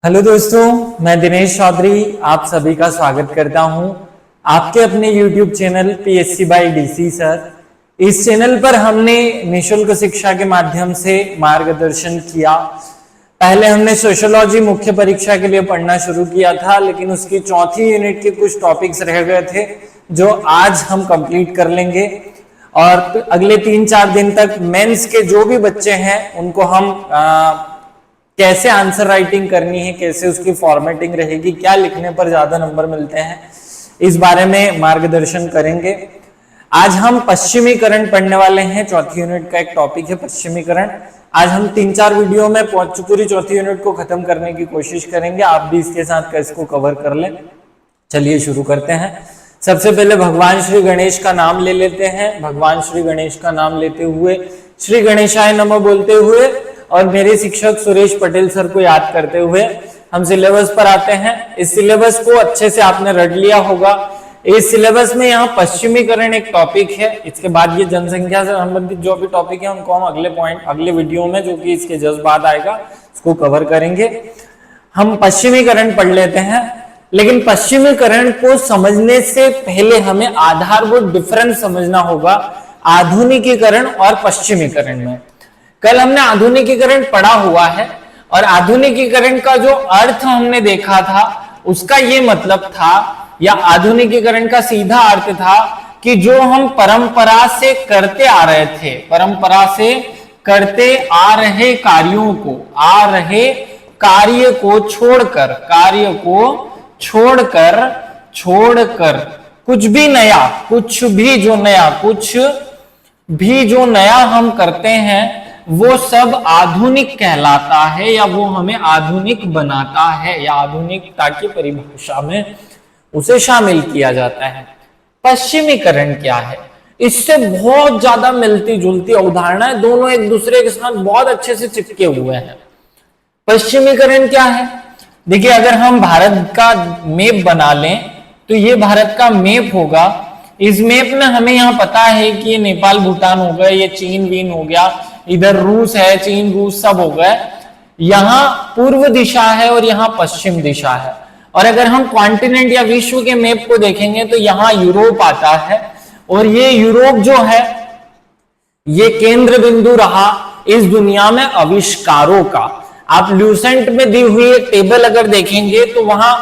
Hello दोस्तों, मैं दिनेश चौधरी आप सभी का स्वागत करता हूं आपके अपने YouTube channel PSC by DC sir. इस चैनल पर हमने निशुल्क शिक्षा के माध्यम से मार्गदर्शन किया। पहले हमने सोशियोलॉजी मुख्य परीक्षा के लिए पढ़ना शुरू किया था, लेकिन उसकी चौथी यूनिट के कुछ टॉपिक्स रह गए थे जो आज हम कंप्लीट कर लेंगे। और अगले 3-4 दिन तक मेंस के जो भी बच्चे हैं उनको हम कैसे आंसर राइटिंग करनी है, कैसे उसकी फॉर्मेटिंग रहेगी, क्या लिखने पर ज्यादा नंबर मिलते हैं, इस बारे में मार्गदर्शन करेंगे। आज हम पश्चिमीकरण पढ़ने वाले हैं। चौथी यूनिट का एक टॉपिक है पश्चिमीकरण। आज हम 3-4 वीडियो में पूरी चौथी यूनिट को खत्म करने की कोशिश करेंगे। आप भी इसके साथ इसको कवर कर लें। चलिए शुरू करते हैं। सबसे पहले भगवान श्री गणेश का नाम ले लेते हैं। भगवान श्री गणेश का नाम लेते हुए, श्री गणेशाय नमः बोलते हुए और मेरे शिक्षक सुरेश पटेल सर को याद करते हुए हम सिलेबस पर आते हैं। इस सिलेबस को अच्छे से आपने रट लिया होगा। इस सिलेबस में यहाँ पश्चिमीकरण एक टॉपिक है। इसके बाद ये जनसंख्या से संबंधित जो भी टॉपिक है उनको हम अगले वीडियो में, जो कि इसके जस्ट बाद आएगा, उसको कवर करेंगे। हम पश्चिमीकरण पढ़ लेते हैं, लेकिन पश्चिमीकरण को समझने से पहले हमें आधारभूत डिफरेंस समझना होगा आधुनिकीकरण और पश्चिमीकरण में। कल हमने आधुनिकीकरण पढ़ा हुआ है और आधुनिकीकरण का जो अर्थ हमने देखा था उसका ये मतलब था, या आधुनिकीकरण का सीधा अर्थ था कि जो हम परंपरा से करते आ रहे थे, परंपरा से करते आ रहे कार्यों को, कार्य को छोड़कर कुछ भी जो नया हम करते हैं वो सब आधुनिक कहलाता है, या वो हमें आधुनिक बनाता है, या आधुनिकता की परिभाषा में उसे शामिल किया जाता है। पश्चिमीकरण क्या है? इससे बहुत ज्यादा मिलती जुलती अवधारणाएं, दोनों एक दूसरे के साथ बहुत अच्छे से चिपके हुए हैं। पश्चिमीकरण क्या है? देखिए, अगर हम भारत का मैप बना लें तो ये भारत का मैप होगा। इस मैप में हमें यहाँ पता है कि ये नेपाल भूटान हो गया, ये चीन वीन हो गया, इधर रूस है, चीन रूस सब हो गए। यहाँ पूर्व दिशा है और यहाँ पश्चिम दिशा है। और अगर हम कॉन्टिनेंट या विश्व के मैप को देखेंगे तो यहाँ यूरोप आता है, और ये यूरोप जो है ये केंद्र बिंदु रहा इस दुनिया में आविष्कारों का। आप ल्यूसेंट में दी हुई एक टेबल अगर देखेंगे तो वहां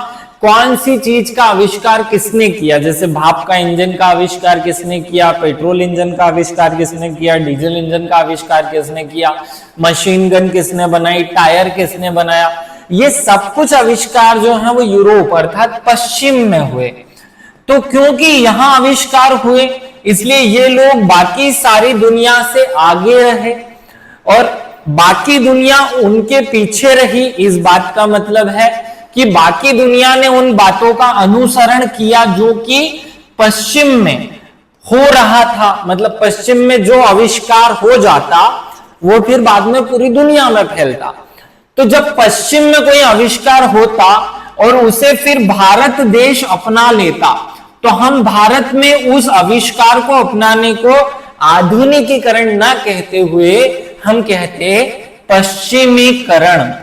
कौन सी चीज का आविष्कार किसने किया, जैसे भाप का इंजन का आविष्कार किसने किया, पेट्रोल इंजन का आविष्कार किसने किया, डीजल इंजन का आविष्कार किसने किया, मशीन गन किसने बनाई, टायर किसने बनाया, ये सब कुछ आविष्कार जो है वो यूरोप अर्थात पश्चिम में हुए। तो क्योंकि यहां आविष्कार हुए इसलिए ये लोग बाकी सारी दुनिया से आगे रहे और बाकी दुनिया उनके पीछे रही। इस बात का मतलब है कि बाकी दुनिया ने उन बातों का अनुसरण किया जो कि पश्चिम में हो रहा था। मतलब पश्चिम में जो आविष्कार हो जाता वो फिर बाद में पूरी दुनिया में फैलता। तो जब पश्चिम में कोई आविष्कार होता और उसे फिर भारत देश अपना लेता, तो हम भारत में उस आविष्कार को अपनाने को आधुनिकीकरण ना कहते हुए हम कहते पश्चिमीकरण।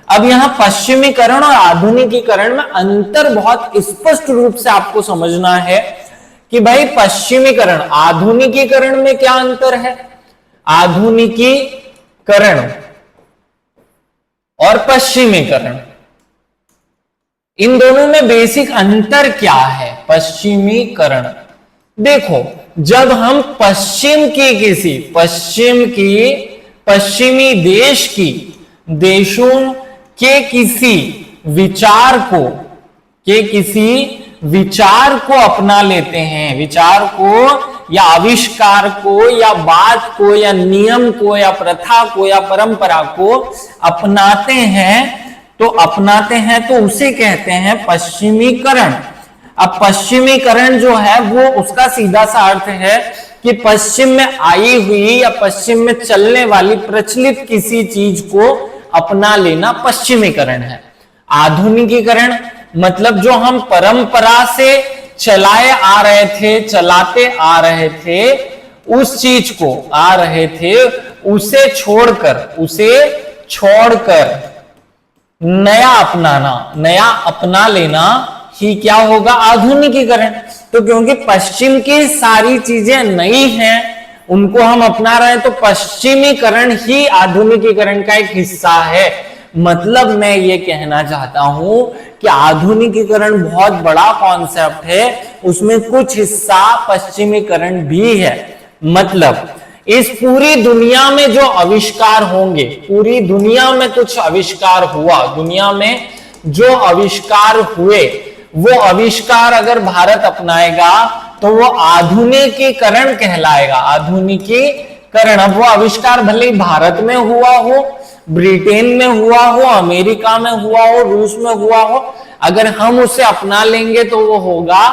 अब यहां पश्चिमीकरण और आधुनिकीकरण में अंतर बहुत स्पष्ट रूप से आपको समझना है कि भाई पश्चिमीकरण आधुनिकीकरण में क्या अंतर है, आधुनिकीकरण और पश्चिमीकरण, इन दोनों में बेसिक अंतर क्या है। पश्चिमीकरण, देखो, जब हम पश्चिमी देशों के किसी विचार को अपना लेते हैं, विचार को या आविष्कार को या बात को या नियम को या प्रथा को या परंपरा को अपनाते हैं तो उसे कहते हैं पश्चिमीकरण। अब पश्चिमीकरण जो है वो उसका सीधा सा अर्थ है कि पश्चिम में आई हुई या पश्चिम में चलने वाली प्रचलित किसी चीज को अपना लेना पश्चिमीकरण है। आधुनिकीकरण मतलब जो हम परंपरा से चलाते आ रहे थे उस चीज को उसे छोड़कर नया अपनाना, नया अपना लेना ही क्या होगा? आधुनिकीकरण। तो क्योंकि पश्चिम की सारी चीजें नई हैं, उनको हम अपना रहे हैं, तो पश्चिमीकरण ही आधुनिकीकरण का एक हिस्सा है। मतलब मैं ये कहना चाहता हूं कि आधुनिकीकरण बहुत बड़ा कॉन्सेप्ट है, उसमें कुछ हिस्सा पश्चिमीकरण भी है। मतलब इस पूरी दुनिया में जो आविष्कार होंगे, पूरी दुनिया में कुछ आविष्कार हुआ, दुनिया में जो आविष्कार हुए, वो आविष्कार अगर भारत अपनाएगा तो वो आधुनिकीकरण कहलाएगा। आधुनिकीकरण, अब वो आविष्कार भले ही भारत में हुआ हो, ब्रिटेन में हुआ हो, अमेरिका में हुआ हो, रूस में हुआ हो, अगर हम उसे अपना लेंगे तो वो होगा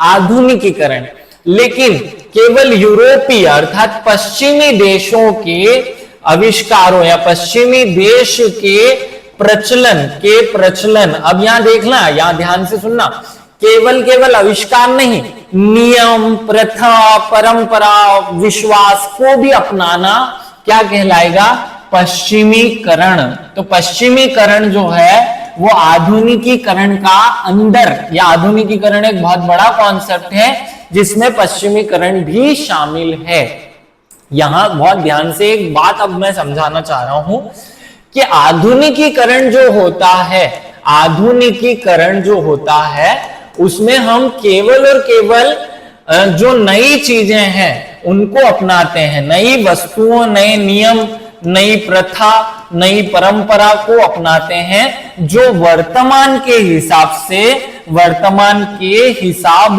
आधुनिकीकरण। लेकिन केवल यूरोपीय अर्थात पश्चिमी देशों के आविष्कारों या पश्चिमी देश के प्रचलन, अब यहां देखना, यहां ध्यान से सुनना, केवल आविष्कार नहीं, नियम, प्रथा, परंपरा, विश्वास को भी अपनाना क्या कहलाएगा? पश्चिमीकरण। तो पश्चिमीकरण जो है वो आधुनिकीकरण का अंदर, या आधुनिकीकरण एक बहुत बड़ा कॉन्सेप्ट है जिसमें पश्चिमीकरण भी शामिल है। यहां बहुत ध्यान से एक बात अब मैं समझाना चाह रहा हूं कि आधुनिकीकरण जो होता है, आधुनिकीकरण जो होता है उसमें हम केवल और केवल जो नई चीजें हैं उनको अपनाते हैं, नई वस्तुओं, नए नियम, नई प्रथा, नई परंपरा को अपनाते हैं जो वर्तमान के हिसाब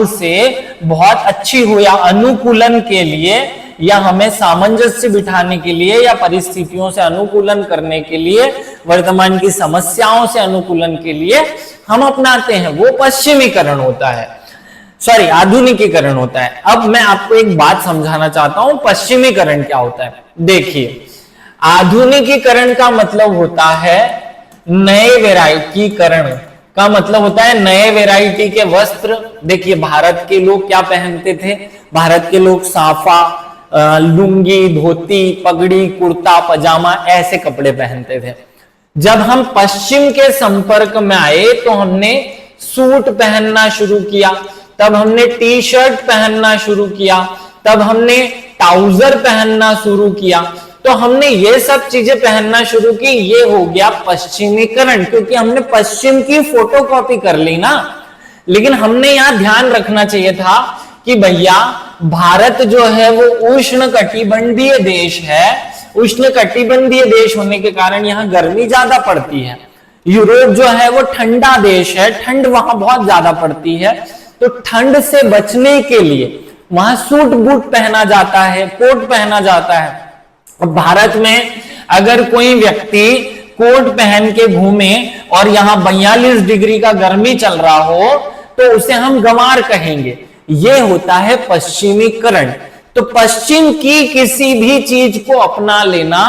से बहुत अच्छी हो, या अनुकूलन के लिए, या हमें सामंजस्य बिठाने के लिए, या परिस्थितियों से अनुकूलन करने के लिए, वर्तमान की समस्याओं से अनुकूलन के लिए हम अपनाते हैं। वो पश्चिमीकरण होता है, सॉरी आधुनिकीकरण होता है। अब मैं आपको एक बात समझाना चाहता हूं, पश्चिमीकरण क्या होता है। देखिए, आधुनिकीकरण का मतलब होता है नए वैरायटीकरण का मतलब होता है नए वैरायटी के वस्त्र। देखिए, भारत के लोग क्या पहनते थे? भारत के लोग साफा, लुंगी, धोती, पगड़ी, कुर्ता, पजामा, ऐसे कपड़े पहनते थे। जब हम पश्चिम के संपर्क में आए तो हमने सूट पहनना शुरू किया, तब हमने टी शर्ट पहनना शुरू किया, तब हमने ट्राउजर पहनना शुरू किया, तो हमने ये सब चीजें पहनना शुरू की। ये हो गया पश्चिमीकरण, क्योंकि हमने पश्चिम की फोटोकॉपी कर ली ना। लेकिन हमने यहां ध्यान रखना चाहिए था कि भैया भारत जो है वो उष्णकटिबंधीय देश है। उष्णकटिबंधीय देश होने के कारण यहां गर्मी ज्यादा पड़ती है। यूरोप जो है वो ठंडा देश है, ठंड वहां बहुत ज्यादा पड़ती है। तो ठंड से बचने के लिए वहां सूट बूट पहना जाता है, कोट पहना जाता है। भारत में अगर कोई व्यक्ति कोट पहन के घूमे और यहां 42 डिग्री का गर्मी चल रहा हो तो उसे हम गंवार कहेंगे। यह होता है पश्चिमीकरण। तो पश्चिम की किसी भी चीज को अपना लेना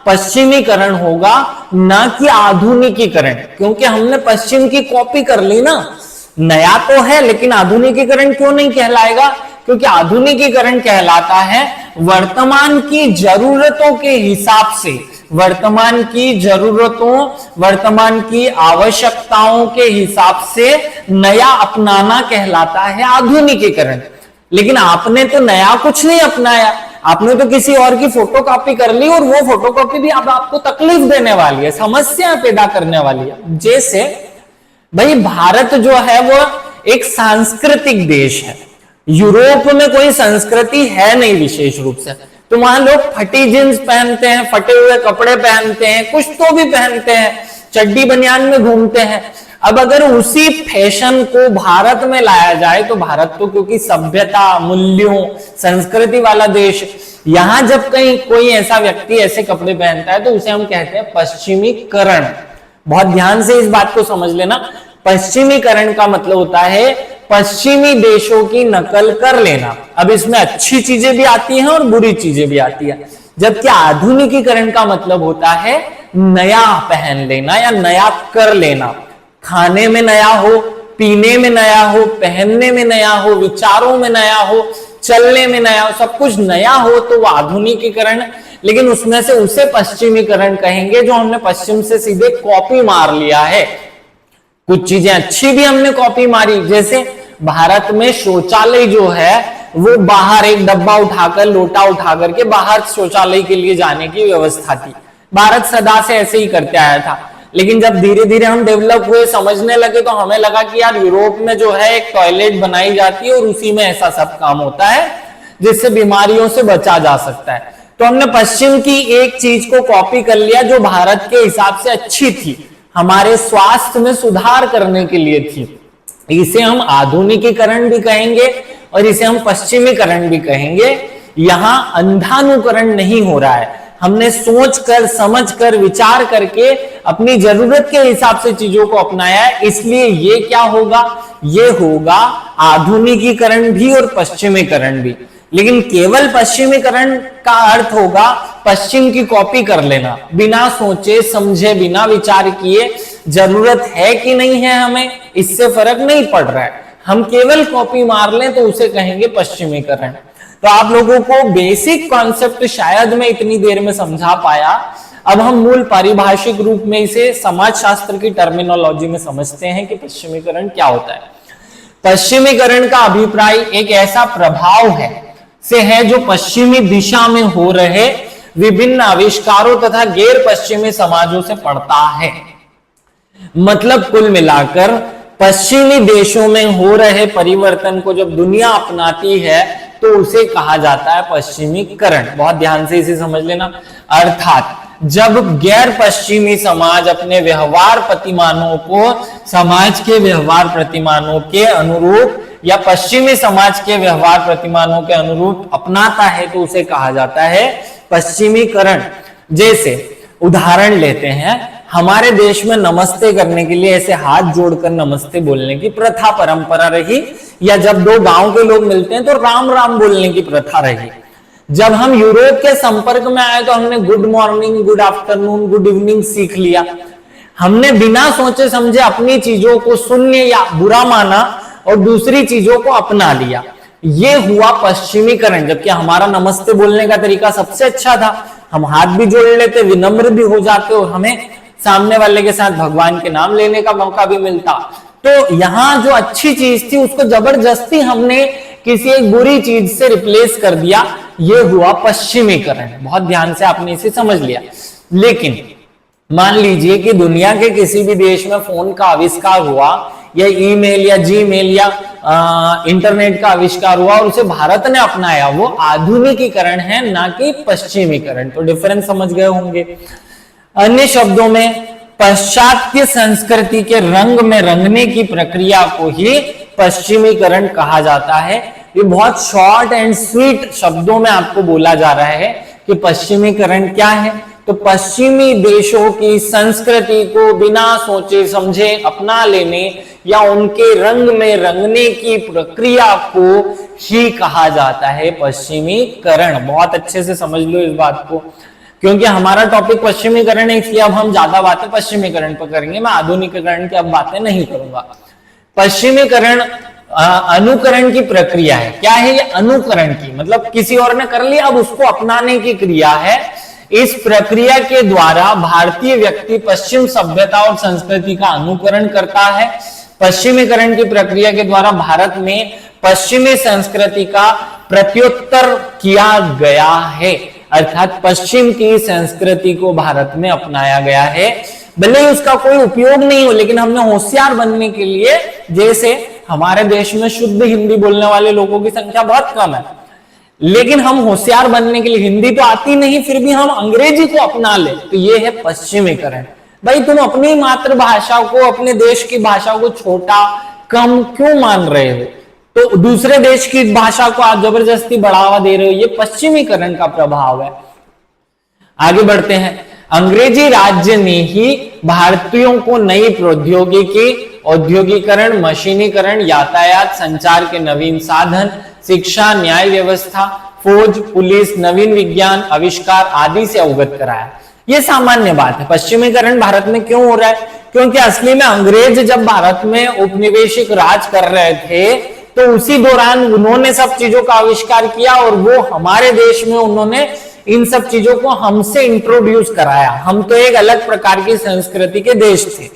पश्चिमीकरण होगा, ना कि आधुनिकीकरण, क्योंकि हमने पश्चिम की कॉपी कर ली ना। नया तो है लेकिन आधुनिकीकरण क्यों नहीं कहलाएगा? क्योंकि आधुनिकीकरण कहलाता है वर्तमान की जरूरतों के हिसाब से, वर्तमान की जरूरतों, वर्तमान की आवश्यकताओं के हिसाब से नया अपनाना कहलाता है आधुनिकीकरण। लेकिन आपने तो नया कुछ नहीं अपनाया, आपने तो किसी और की फोटोकॉपी कर ली, और वो फोटोकॉपी भी अब आपको तकलीफ देने वाली है, समस्या पैदा करने वाली है। जैसे भाई भारत जो है वो एक सांस्कृतिक देश है, यूरोप में कोई संस्कृति है नहीं विशेष रूप से। तो वहां लोग फटी जींस पहनते हैं, फटे हुए कपड़े पहनते हैं, कुछ तो भी पहनते हैं, चड्डी बनियान में घूमते हैं। अब अगर उसी फैशन को भारत में लाया जाए तो भारत तो क्योंकि सभ्यता, मूल्यों, संस्कृति वाला देश, यहां जब कहीं कोई ऐसा व्यक्ति ऐसे कपड़े पहनता है तो उसे हम कहते हैं पश्चिमीकरण। बहुत ध्यान से इस बात को समझ लेना। पश्चिमीकरण का मतलब होता है पश्चिमी देशों की नकल कर लेना। अब इसमें अच्छी चीजें भी आती हैं और बुरी चीजें भी आती है। जबकि आधुनिकीकरण का मतलब होता है नया पहन लेना या नया कर लेना। खाने में नया हो, पीने में नया हो, पहनने में नया हो, विचारों में नया हो, चलने में नया हो, सब कुछ नया हो तो वो आधुनिकीकरण। लेकिन उसमें से उसे पश्चिमीकरण कहेंगे जो हमने पश्चिम से सीधे कॉपी मार लिया है। कुछ चीजें अच्छी भी हमने कॉपी मारी, जैसे भारत में शौचालय जो है वो बाहर एक डब्बा उठाकर, लोटा उठाकर के बाहर शौचालय के लिए जाने की व्यवस्था थी। भारत सदा से ऐसे ही करते आया था, लेकिन जब धीरे धीरे हम डेवलप हुए, समझने लगे, तो हमें लगा कि यार यूरोप में जो है एक टॉयलेट बनाई जाती है और उसी में ऐसा सब काम होता है जिससे बीमारियों से बचा जा सकता है। तो हमने पश्चिम की एक चीज को कॉपी कर लिया जो भारत के हिसाब से अच्छी थी, हमारे स्वास्थ्य में सुधार करने के लिए थी। इसे हम आधुनिकीकरण भी कहेंगे और इसे हम पश्चिमीकरण भी कहेंगे। यहां अंधानुकरण नहीं हो रहा है, हमने सोच कर, समझ कर, विचार करके अपनी जरूरत के हिसाब से चीजों को अपनाया है। इसलिए ये क्या होगा, ये होगा आधुनिकीकरण भी और पश्चिमीकरण भी। लेकिन केवल पश्चिमीकरण का अर्थ होगा पश्चिम की कॉपी कर लेना, बिना सोचे समझे, बिना विचार किए, जरूरत है कि नहीं है हमें, इससे फर्क नहीं पड़ रहा है, हम केवल कॉपी मार लें तो उसे कहेंगे पश्चिमीकरण। तो आप लोगों को बेसिक कॉन्सेप्ट शायद मैं इतनी देर में समझा पाया। अब हम मूल पारिभाषिक रूप में इसे समाजशास्त्र की टर्मिनोलॉजी में समझते हैं कि पश्चिमीकरण क्या होता है। पश्चिमीकरण का अभिप्राय एक ऐसा प्रभाव है जो पश्चिमी दिशा में हो रहे विभिन्न आविष्कारों तथा गैर पश्चिमी समाजों से पड़ता है। मतलब कुल मिलाकर पश्चिमी देशों में हो रहे परिवर्तन को जब दुनिया अपनाती है तो उसे कहा जाता है पश्चिमीकरण। बहुत ध्यान से इसे समझ लेना। अर्थात जब गैर पश्चिमी समाज अपने व्यवहार प्रतिमानों को समाज के व्यवहार प्रतिमानों के अनुरूप या पश्चिमी समाज के व्यवहार प्रतिमानों के अनुरूप अपनाता है तो उसे कहा जाता है पश्चिमीकरण। जैसे उदाहरण लेते हैं, हमारे देश में नमस्ते करने के लिए ऐसे हाथ जोड़कर नमस्ते बोलने की प्रथा परंपरा रही, या जब दो गांव के लोग मिलते हैं तो राम राम बोलने की प्रथा रही। जब हम यूरोप के संपर्क में आए तो हमने good morning, good afternoon, good evening सीख लिया। हमने बिना सोचे समझे अपनी चीजों को शून्य या बुरा माना और दूसरी चीजों को अपना लिया। ये हुआ पश्चिमीकरण। जबकि हमारा नमस्ते बोलने का तरीका सबसे अच्छा था, हम हाथ भी जोड़ लेते, विनम्र भी हो जाते और हमें सामने वाले के साथ भगवान के नाम लेने का मौका भी मिलता। तो यहां जो अच्छी चीज थी उसको जबरदस्ती हमने किसी एक बुरी चीज से रिप्लेस कर दिया, ये हुआ पश्चिमीकरण। बहुत ध्यान से आपने इसे समझ लिया। लेकिन मान लीजिए कि दुनिया के किसी भी देश में फोन का आविष्कार हुआ, या ईमेल या जीमेल या इंटरनेट का आविष्कार हुआ और उसे भारत ने अपनाया, वो आधुनिकीकरण है, ना कि पश्चिमीकरण। तो डिफरेंस समझ गए होंगे। अन्य शब्दों में पाश्चात्य संस्कृति के रंग में रंगने की प्रक्रिया को ही पश्चिमीकरण कहा जाता है। ये बहुत शॉर्ट एंड स्वीट शब्दों में आपको बोला जा रहा है कि पश्चिमीकरण क्या है। तो पश्चिमी देशों की संस्कृति को बिना सोचे समझे अपना लेने या उनके रंग में रंगने की प्रक्रिया को ही कहा जाता है पश्चिमीकरण। बहुत अच्छे से समझ लो इस बात को, क्योंकि हमारा टॉपिक पश्चिमीकरण है, इसलिए अब हम ज्यादा बातें पश्चिमीकरण पर करेंगे। मैं आधुनिकीकरण की अब बातें नहीं करूंगा। पश्चिमीकरण अनुकरण की प्रक्रिया है। क्या है ये? अनुकरण की, मतलब किसी और ने कर लिया, अब उसको अपनाने की क्रिया है। इस प्रक्रिया के द्वारा भारतीय व्यक्ति पश्चिम सभ्यता और संस्कृति का अनुकरण करता है। पश्चिमीकरण की प्रक्रिया के द्वारा भारत में पश्चिमी संस्कृति का प्रत्युत्तर किया गया है, अर्थात पश्चिम की संस्कृति को भारत में अपनाया गया है। भले ही उसका कोई उपयोग नहीं हो, लेकिन हमने होशियार बनने के लिए, जैसे हमारे देश में शुद्ध हिंदी बोलने वाले लोगों की संख्या बहुत कम है, लेकिन हम होशियार बनने के लिए, हिंदी तो आती नहीं फिर भी हम अंग्रेजी को अपना ले, तो ये है पश्चिमीकरण। भाई तुम अपनी मातृभाषा को, अपने देश की भाषा को छोटा कम क्यों मान रहे हो? तो दूसरे देश की भाषा को आप जबरदस्ती बढ़ावा दे रहे हो, ये पश्चिमीकरण का प्रभाव है। आगे बढ़ते हैं। अंग्रेजी राज्य ने ही भारतीयों को नई प्रौद्योगिकी, औद्योगिकरण, मशीनीकरण, यातायात, संचार के नवीन साधन, शिक्षा, न्याय व्यवस्था, फौज, पुलिस, नवीन विज्ञान, आविष्कार आदि से अवगत कराया। यह सामान्य बात है। पश्चिमीकरण भारत में क्यों हो रहा है? क्योंकि असली में अंग्रेज जब भारत में औपनिवेशिक राज कर रहे थे तो उसी दौरान उन्होंने सब चीजों का आविष्कार किया और वो हमारे देश में उन्होंने इन सब चीजों को हमसे इंट्रोड्यूस कराया। हम तो एक अलग प्रकार की संस्कृति के देश थे,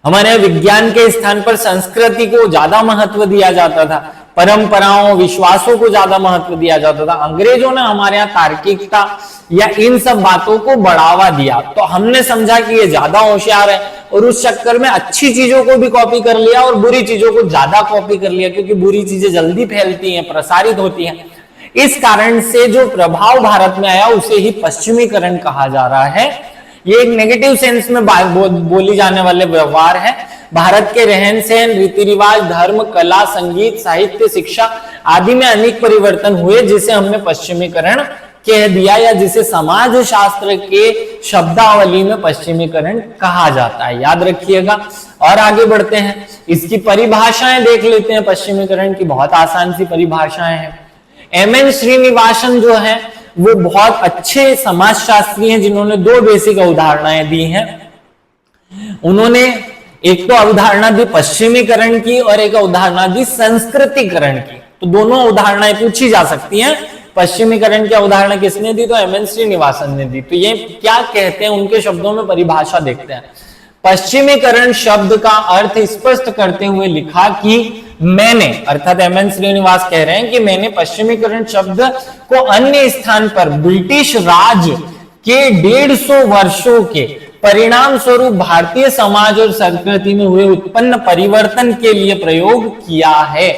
हमारे विज्ञान के स्थान पर संस्कृति को ज्यादा महत्व दिया जाता था, परंपराओं विश्वासों को ज्यादा महत्व दिया जाता था। अंग्रेजों ने हमारे यहाँ तार्किकता या इन सब बातों को बढ़ावा दिया, तो हमने समझा कि ये ज्यादा होशियार है और उस चक्कर में अच्छी चीजों को भी कॉपी कर लिया और बुरी चीजों को ज्यादा कॉपी कर लिया, क्योंकि बुरी चीजें जल्दी फैलती हैं, प्रसारित होती हैं। इस कारण से जो प्रभाव भारत में आया उसे ही पश्चिमीकरण कहा जा रहा है। ये एक नेगेटिव सेंस में बोली जाने वाले व्यवहार है। भारत के रहन सहन, रीति रिवाज, धर्म, कला, संगीत, साहित्य, शिक्षा आदि में अनेक परिवर्तन हुए, जिसे हमने पश्चिमीकरण कह दिया या जिसे समाज शास्त्र के शब्दावली में पश्चिमीकरण कहा जाता है। याद रखिएगा। और आगे बढ़ते हैं, इसकी परिभाषाएं देख लेते हैं। पश्चिमीकरण की बहुत आसान सी परिभाषाएं हैं। एम.एन. श्रीनिवासन जो है वो बहुत अच्छे समाजशास्त्री हैं, जिन्होंने दो बेसिक अवधारणाएं दी हैं। उन्होंने एक तो अवधारणा दी पश्चिमीकरण की और एक अवधारणा दी संस्कृतिकरण की। तो दोनों अवधारणाएं पूछी जा सकती हैं। पश्चिमीकरण की अवधारणा किसने दी? तो एम.एन. श्रीनिवासन ने दी। तो ये क्या कहते हैं, उनके शब्दों में परिभाषा देखते हैं। पश्चिमीकरण शब्द का अर्थ स्पष्ट करते हुए लिखा कि मैंने, अर्थात एम.एन. श्रीनिवास कह रहे हैं कि मैंने पश्चिमीकरण शब्द को अन्य स्थान पर ब्रिटिश राज के 150 वर्षों के परिणाम स्वरूप भारतीय समाज और संस्कृति में हुए उत्पन्न परिवर्तन के लिए प्रयोग किया है।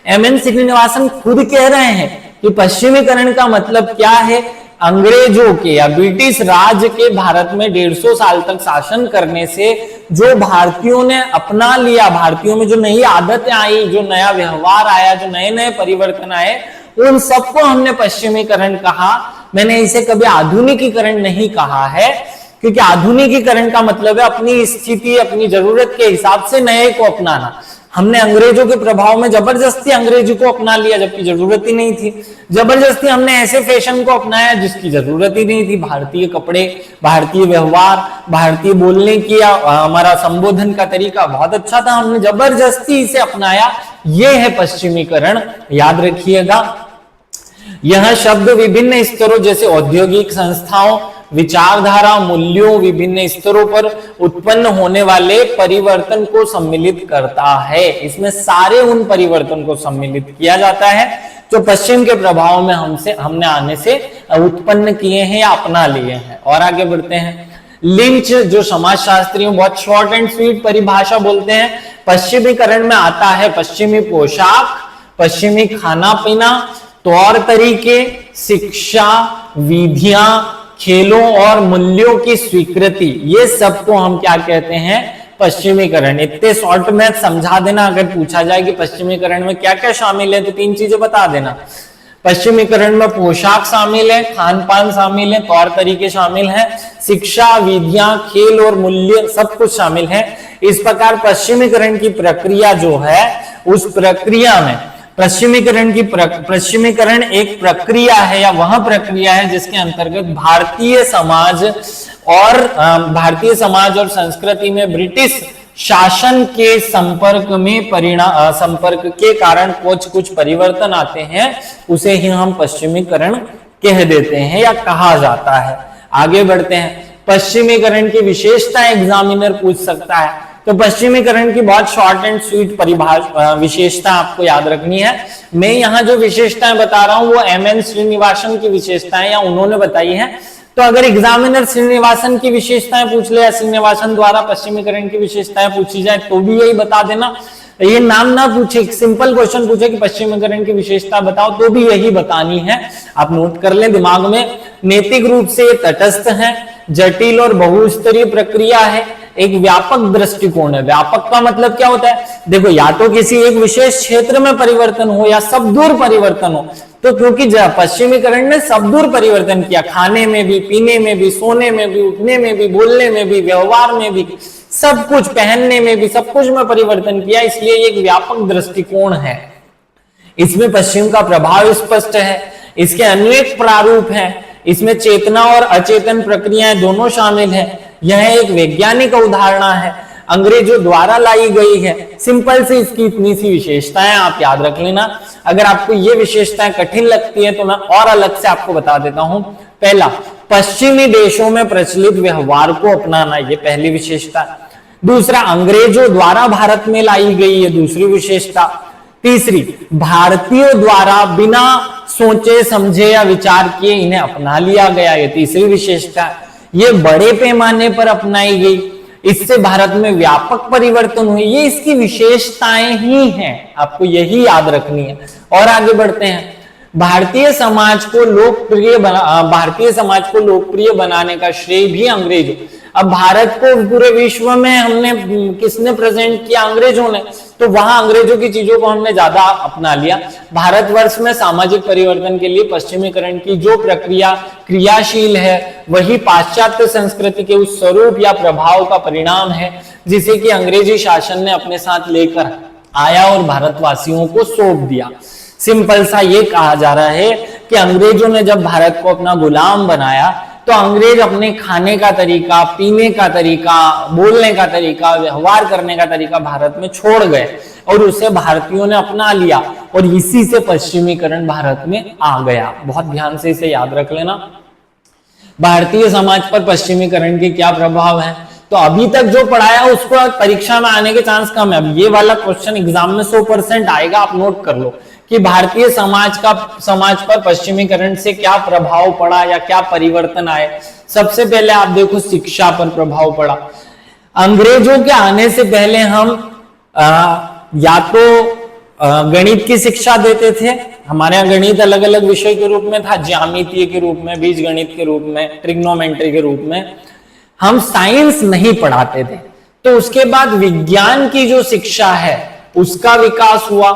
एम.एन. श्रीनिवासन खुद कह रहे हैं कि पश्चिमीकरण का मतलब क्या है? अंग्रेजों के या ब्रिटिश राज के भारत में 150 साल तक शासन करने से जो भारतीयों ने अपना लिया, भारतीयों में जो नई आदतें आई, जो नया व्यवहार आया, जो नए नए परिवर्तन आए, उन सबको हमने पश्चिमीकरण कहा। मैंने इसे कभी आधुनिकीकरण नहीं कहा है, क्योंकि आधुनिकीकरण का मतलब है अपनी स्थिति, अपनी जरूरत के हिसाब से नए को अपनाना। हमने अंग्रेजों के प्रभाव में जबरदस्ती अंग्रेजी को अपना लिया, जबकि जरूरत ही नहीं थी। जबरदस्ती हमने ऐसे फैशन को अपनाया जिसकी जरूरत ही नहीं थी। भारतीय कपड़े, भारतीय व्यवहार, भारतीय बोलने की या हमारा संबोधन का तरीका बहुत अच्छा था, हमने जबरदस्ती इसे अपनाया। यह है पश्चिमीकरण, याद रखिएगा। यह शब्द विभिन्न स्तरों जैसे औद्योगिक संस्थाओं, विचारधारा, मूल्यों, विभिन्न स्तरों पर उत्पन्न होने वाले परिवर्तन को सम्मिलित करता है। इसमें सारे उन परिवर्तन को सम्मिलित किया जाता है जो पश्चिम के प्रभाव में हमने आने से उत्पन्न किए हैं या अपना लिए हैं। और आगे बढ़ते हैं। लिंच, जो समाजशास्त्रियों बहुत शॉर्ट एंड स्वीट परिभाषा बोलते हैं, पश्चिमीकरण में आता है पश्चिमी पोशाक, पश्चिमी खाना पीना, तौर तरीके, शिक्षा, विधियां, खेलों और मूल्यों की स्वीकृति, ये सबको हम क्या कहते हैं? पश्चिमीकरण। इतने शॉर्ट में समझा देना। अगर पूछा जाए कि पश्चिमीकरण में क्या क्या शामिल है, तो 3 चीजें बता देना। पश्चिमीकरण में पोशाक शामिल है, खान पान शामिल है, तौर तरीके शामिल है, शिक्षा, विधियां, खेल और मूल्य सब कुछ शामिल है। इस प्रकार पश्चिमीकरण की प्रक्रिया जो है, उस प्रक्रिया में पश्चिमीकरण एक प्रक्रिया है या वह प्रक्रिया है जिसके अंतर्गत भारतीय समाज और संस्कृति में ब्रिटिश शासन के संपर्क के कारण कुछ परिवर्तन आते हैं, उसे ही हम पश्चिमीकरण कह देते हैं या कहा जाता है। आगे बढ़ते हैं। पश्चिमीकरण की विशेषता एग्जामिनर पूछ सकता है, तो पश्चिमीकरण की बहुत शॉर्ट एंड स्वीट विशेषता आपको याद रखनी है। मैं यहाँ जो विशेषताएं बता रहा हूं वो एम.एन. श्रीनिवासन की विशेषताएं या उन्होंने बताई है। तो अगर एग्जामिनर श्रीनिवासन की विशेषताएं पूछ ले या श्रीनिवासन द्वारा पश्चिमीकरण की विशेषताएं पूछी जाए तो भी यही बता देना। ये नाम ना पूछे, सिंपल क्वेश्चन पूछे कि पश्चिमीकरण की विशेषता बताओ, तो भी यही बतानी है। आप नोट कर लें दिमाग में। नैतिक रूप से तटस्थ है, जटिल और बहुस्तरीय प्रक्रिया है, एक व्यापक दृष्टिकोण है। व्यापक का मतलब क्या होता है? देखो, या तो किसी एक विशेष क्षेत्र में परिवर्तन हो या सब दूर परिवर्तन हो। तो क्योंकि पश्चिमीकरण ने सब दूर परिवर्तन किया, खाने में भी, पीने में भी, सोने में भी, उठने में भी, बोलने में भी, व्यवहार में भी, सब कुछ, पहनने में भी, सब कुछ में परिवर्तन किया, इसलिए एक व्यापक दृष्टिकोण है। इसमें पश्चिम का प्रभाव स्पष्ट है। इसके अनेक प्रारूप हैं। इसमें चेतना और अचेतन प्रक्रियाएं दोनों शामिल है। यह एक वैज्ञानिक अवधारणा है। अंग्रेजों द्वारा लाई गई है। सिंपल से इसकी इतनी सी विशेषताएं आप याद रख लेना। अगर आपको ये विशेषताएं कठिन लगती है तो मैं और अलग से आपको बता देता हूं। पहला, पश्चिमी देशों में प्रचलित व्यवहार को अपनाना, ये पहली विशेषता। दूसरा, अंग्रेजों द्वारा भारत में लाई गई है, दूसरी विशेषता। तीसरी, भारतीयों द्वारा बिना सोचे समझे या विचार किए इन्हें अपना लिया गया, ये तीसरी विशेषता। ये बड़े पैमाने पर अपनाई गई, इससे भारत में व्यापक परिवर्तन हुए, ये इसकी विशेषताएं ही हैं, आपको यही याद रखनी है। और आगे बढ़ते हैं। भारतीय समाज को लोकप्रिय बनाने का श्रेय भी अंग्रेजों। अब भारत को पूरे विश्व में हमने किसने प्रेजेंट किया? अंग्रेजों ने। तो वहां अंग्रेजों की चीजों को हमने ज्यादा अपना लिया। भारतवर्ष में सामाजिक परिवर्तन के लिए पश्चिमीकरण की जो प्रक्रिया क्रियाशील है वही पाश्चात्य संस्कृति के उस स्वरूप या प्रभाव का परिणाम है जिसे कि अंग्रेजी शासन ने अपने साथ लेकर आया और भारतवासियों को सौंप दिया। सिंपल सा ये कहा जा रहा है कि अंग्रेजों ने जब भारत को अपना गुलाम बनाया तो अंग्रेज अपने खाने का तरीका, पीने का तरीका, बोलने का तरीका, व्यवहार करने का तरीका भारत में छोड़ गए और उसे भारतीयों ने अपना लिया और इसी से पश्चिमीकरण भारत में आ गया। बहुत ध्यान से इसे याद रख लेना। भारतीय समाज पर पश्चिमीकरण के क्या प्रभाव है? तो अभी तक जो पढ़ाया उसको परीक्षा में आने के चांस कम है। अब ये वाला क्वेश्चन एग्जाम में 100% आएगा, आप नोट कर लो कि भारतीय समाज पर पश्चिमीकरण से क्या प्रभाव पड़ा या क्या परिवर्तन आए। सबसे पहले आप देखो, शिक्षा पर प्रभाव पड़ा। अंग्रेजों के आने से पहले हम या तो गणित की शिक्षा देते थे, हमारे यहाँ गणित अलग अलग विषय के रूप में था, ज्यामितीय के रूप में, बीजगणित के रूप में, ट्रिग्नोमेट्री के रूप में। हम साइंस नहीं पढ़ाते थे। तो उसके बाद विज्ञान की जो शिक्षा है उसका विकास हुआ,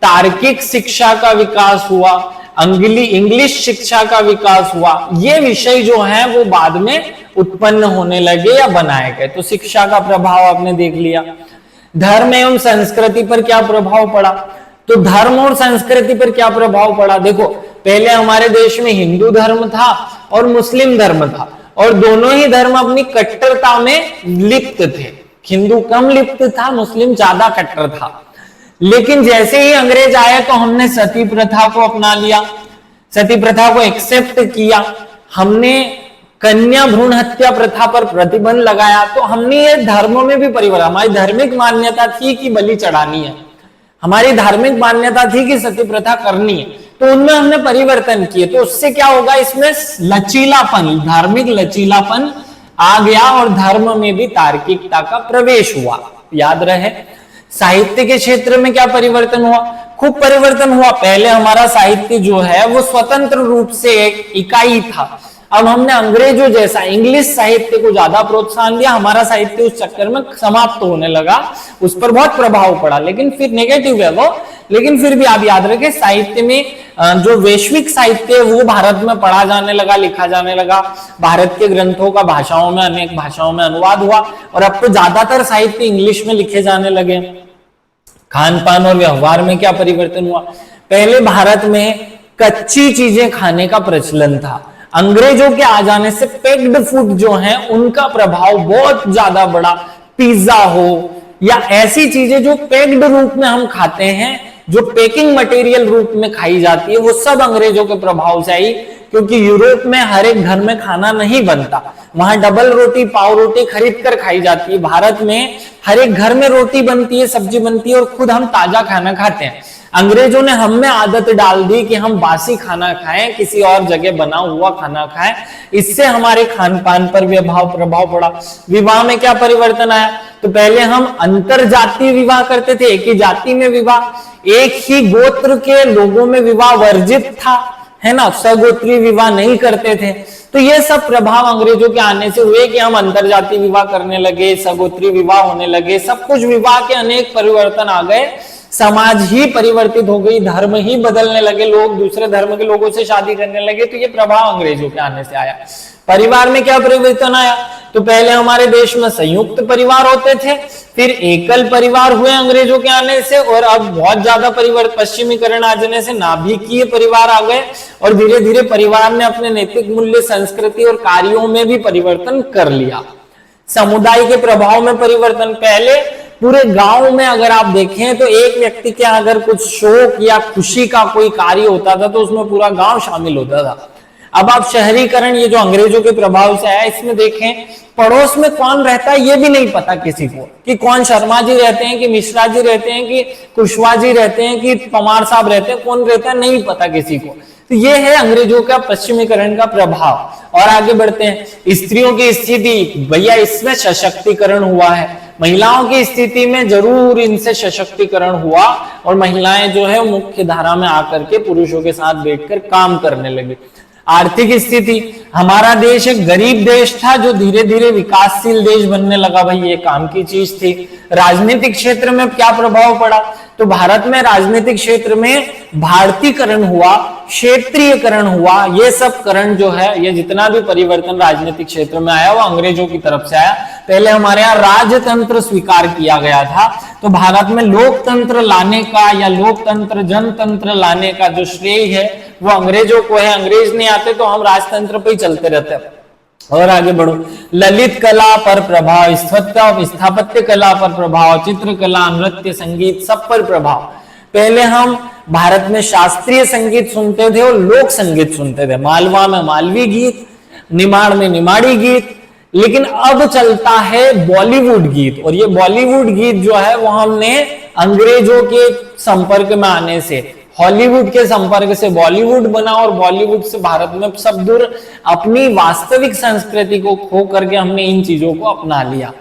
तार्किक शिक्षा का विकास हुआ, इंग्लिश शिक्षा का विकास हुआ। ये विषय जो है वो बाद में उत्पन्न होने लगे या बनाए गए। तो शिक्षा का प्रभाव आपने देख लिया। धर्म एवं संस्कृति पर क्या प्रभाव पड़ा? तो धर्म और संस्कृति पर क्या प्रभाव पड़ा? देखो, पहले हमारे देश में हिंदू धर्म था और मुस्लिम धर्म था और दोनों ही धर्म अपनी कट्टरता में लिप्त थे। हिंदू कम लिप्त था, मुस्लिम ज्यादा कट्टर था। लेकिन जैसे ही अंग्रेज आए तो हमने सती प्रथा को अपना लिया, सती प्रथा को एक्सेप्ट किया, हमने कन्या भ्रूण हत्या प्रथा पर प्रतिबंध लगाया। तो हमने ये धर्मों में भी परिवर्तन, हमारी धार्मिक मान्यता थी कि बलि चढ़ानी है, हमारी धार्मिक मान्यता थी कि सती प्रथा करनी है, तो उनमें हमने परिवर्तन किए। तो उससे क्या होगा? इसमें लचीलापन, धार्मिक लचीलापन आ गया और धर्म में भी तार्किकता का प्रवेश हुआ। याद रहे। साहित्य के क्षेत्र में क्या परिवर्तन हुआ? खूब परिवर्तन हुआ। पहले हमारा साहित्य जो है वो स्वतंत्र रूप से एक इकाई था। अब हमने अंग्रेजों जैसा इंग्लिश साहित्य को ज्यादा प्रोत्साहन दिया, हमारा साहित्य उस चक्कर में समाप्त होने लगा, उस पर बहुत प्रभाव पड़ा। लेकिन फिर नेगेटिव है वो, लेकिन फिर भी आप याद रखें, साहित्य में जो वैश्विक साहित्य है वो भारत में पढ़ा जाने लगा, लिखा जाने लगा। भारत के ग्रंथों का भाषाओं में, अनेक भाषाओं में अनुवाद हुआ और अब तो ज्यादातर साहित्य इंग्लिश में लिखे जाने लगे। खान पान और व्यवहार में क्या परिवर्तन हुआ? पहले भारत में कच्ची चीजें खाने का प्रचलन था। अंग्रेजों के आ जाने से पैक्ड फूड जो है उनका प्रभाव बहुत ज्यादा बढ़ा। पिज्जा हो या ऐसी चीजें जो पैक्ड रूप में हम खाते हैं, जो पैकिंग मटेरियल रूप में खाई जाती है, वो सब अंग्रेजों के प्रभाव से आई। क्योंकि यूरोप में हर एक घर में खाना नहीं बनता, वहां डबल रोटी, पाव रोटी खरीद कर खाई जाती है। भारत में हर एक घर में रोटी बनती है, सब्जी बनती है और खुद हम ताजा खाना खाते हैं। अंग्रेजों ने हम में आदत डाल दी कि हम बासी खाना खाएं, किसी और जगह बना हुआ खाना खाएं। इससे हमारे खान पान पर भी प्रभाव पड़ा। विवाह में क्या परिवर्तन आया? तो पहले हम अंतर जातीय विवाह करते थे, एक ही जाति में विवाह, एक ही गोत्र के लोगों में विवाह वर्जित था, है ना, सगोत्री विवाह नहीं करते थे। तो ये सब प्रभाव अंग्रेजों के आने से हुए कि हम अंतरजातीय विवाह करने लगे, सगोत्री विवाह होने लगे, सब कुछ विवाह के अनेक परिवर्तन आ गए। समाज ही परिवर्तित हो गई, धर्म ही बदलने लगे, लोग दूसरे धर्म के लोगों से शादी करने लगे। तो ये प्रभाव अंग्रेजों के आने से आया। परिवार में क्या परिवर्तन आया? तो पहले हमारे देश में संयुक्त परिवार होते थे, फिर एकल परिवार हुए अंग्रेजों के आने से, और अब बहुत ज्यादा परिवर्तन, पश्चिमीकरण आ जाने से नाभिकीय परिवार आ गए और धीरे धीरे परिवार ने अपने नैतिक मूल्य, संस्कृति और कार्यों में भी परिवर्तन कर लिया। समुदाय के प्रभाव में परिवर्तन। पहले पूरे गांव में अगर आप देखें तो एक व्यक्ति के अगर कुछ शोक या खुशी का कोई कार्य होता था तो उसमें पूरा गांव शामिल होता था। अब आप शहरीकरण, ये जो अंग्रेजों के प्रभाव से आया, इसमें देखें पड़ोस में कौन रहता है ये भी नहीं पता किसी को, कि कौन शर्मा जी रहते हैं, कि मिश्रा जी रहते हैं, कि कुशवाहा जी रहते हैं, कि पमार साहब रहते हैं, कौन रहता है नहीं पता किसी को। तो ये है अंग्रेजों का पश्चिमीकरण का प्रभाव। और आगे बढ़ते हैं, स्त्रियों की स्थिति, भैया इसमें सशक्तिकरण हुआ है। महिलाओं की स्थिति में जरूर इनसे सशक्तिकरण हुआ और महिलाएं जो है मुख्य धारा में आकर के पुरुषों के साथ बैठकर काम करने लगी। आर्थिक स्थिति, हमारा देश एक गरीब देश था जो धीरे धीरे विकासशील देश बनने लगा, भाई ये काम की चीज थी। राजनीतिक क्षेत्र में क्या प्रभाव पड़ा, तो भारत में राजनीतिक क्षेत्र में भारतीकरण हुआ, क्षेत्रीयकरण हुआ। ये सब करण जो है, ये जितना भी परिवर्तन राजनीतिक क्षेत्र में आया वो अंग्रेजों की तरफ से आया। पहले हमारे यहाँ राजतंत्र स्वीकार किया गया था, तो भारत में लोकतंत्र लाने का या लोकतंत्र जनतंत्र लाने का जो श्रेय है वो अंग्रेजों को है। अंग्रेज नहीं आते तो हम राजतंत्र पे ही चलते रहते हैं। और आगे बढ़ो, ललित कला पर प्रभाव, स्थापत्य कला पर प्रभाव, चित्रकला, नृत्य, संगीत, सब पर प्रभाव। पहले हम भारत में शास्त्रीय संगीत सुनते थे और लोक संगीत सुनते थे, मालवा में मालवी गीत, निमाड़ में निमाड़ी गीत, लेकिन अब चलता है बॉलीवुड गीत। और ये बॉलीवुड गीत जो है वो हमने अंग्रेजों के संपर्क में आने से, हॉलीवुड के संपर्क से बॉलीवुड बना और बॉलीवुड से भारत में सब दूर अपनी वास्तविक संस्कृति को खो करके हमने इन चीजों को अपना लिया।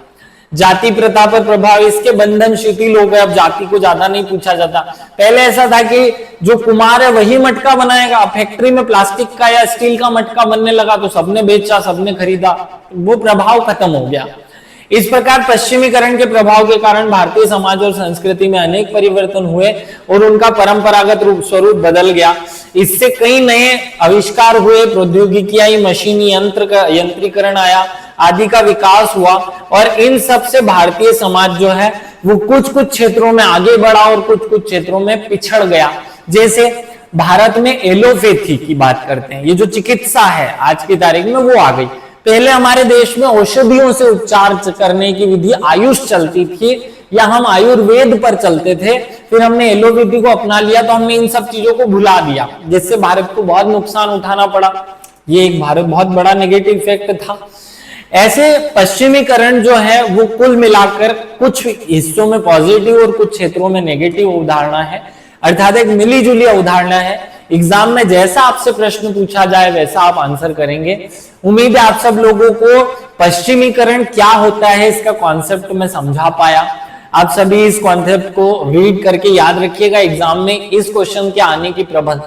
जाति प्रथा पर प्रभाव, इसके बंधन शिथिल हो गए, अब जाति को ज्यादा नहीं पूछा जाता। पहले ऐसा था कि जो कुम्हार है वही मटका बनाएगा, फैक्ट्री में प्लास्टिक का या स्टील का मटका बनने लगा तो सबने बेचा, सबने खरीदा, वो प्रभाव खत्म हो गया। इस प्रकार पश्चिमीकरण के प्रभाव के कारण भारतीय समाज और संस्कृति में अनेक परिवर्तन हुए और उनका परंपरागत स्वरूप बदल गया। इससे कई नए आविष्कार हुए, प्रौद्योगिकी आई, मशीनी यंत्रीकरण आया, आदि का विकास हुआ। और इन सब से भारतीय समाज जो है वो कुछ कुछ क्षेत्रों में आगे बढ़ा और कुछ कुछ क्षेत्रों में पिछड़ गया। जैसे भारत में एलोपैथी की बात करते हैं, ये जो चिकित्सा है आज की तारीख में वो आ गई। पहले हमारे देश में औषधियों से उपचार करने की विधि आयुष चलती थी या हम आयुर्वेद पर चलते थे, फिर हमने एलोपैथी को अपना लिया तो हमने इन सब चीजों को भुला दिया, जिससे भारत को बहुत नुकसान उठाना पड़ा। ये एक भारत बहुत बड़ा नेगेटिव इफेक्ट था। ऐसे पश्चिमीकरण जो है वो कुल मिलाकर कुछ हिस्सों में पॉजिटिव और कुछ क्षेत्रों में नेगेटिव अवधारणा है, अर्थात एक मिली जुली अवधारणा है। एग्जाम में जैसा आपसे प्रश्न पूछा जाए वैसा आप आंसर करेंगे। उम्मीद है आप सब लोगों को पश्चिमीकरण क्या होता है इसका कॉन्सेप्ट मैं समझा पाया। आप सभी इस कॉन्सेप्ट को रीड करके याद रखिएगा, एग्जाम में इस क्वेश्चन के आने की प्रबल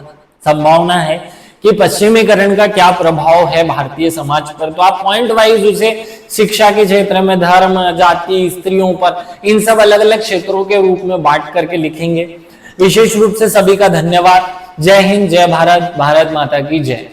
संभावना है कि पश्चिमीकरण का क्या प्रभाव है भारतीय समाज पर। तो आप पॉइंट वाइज उसे शिक्षा के क्षेत्र में, धर्म, जाति, स्त्रियों पर, इन सब अलग अलग क्षेत्रों के रूप में बांट करके लिखेंगे। विशेष रूप से सभी का धन्यवाद। जय हिंद, जय भारत, भारत माता की जय।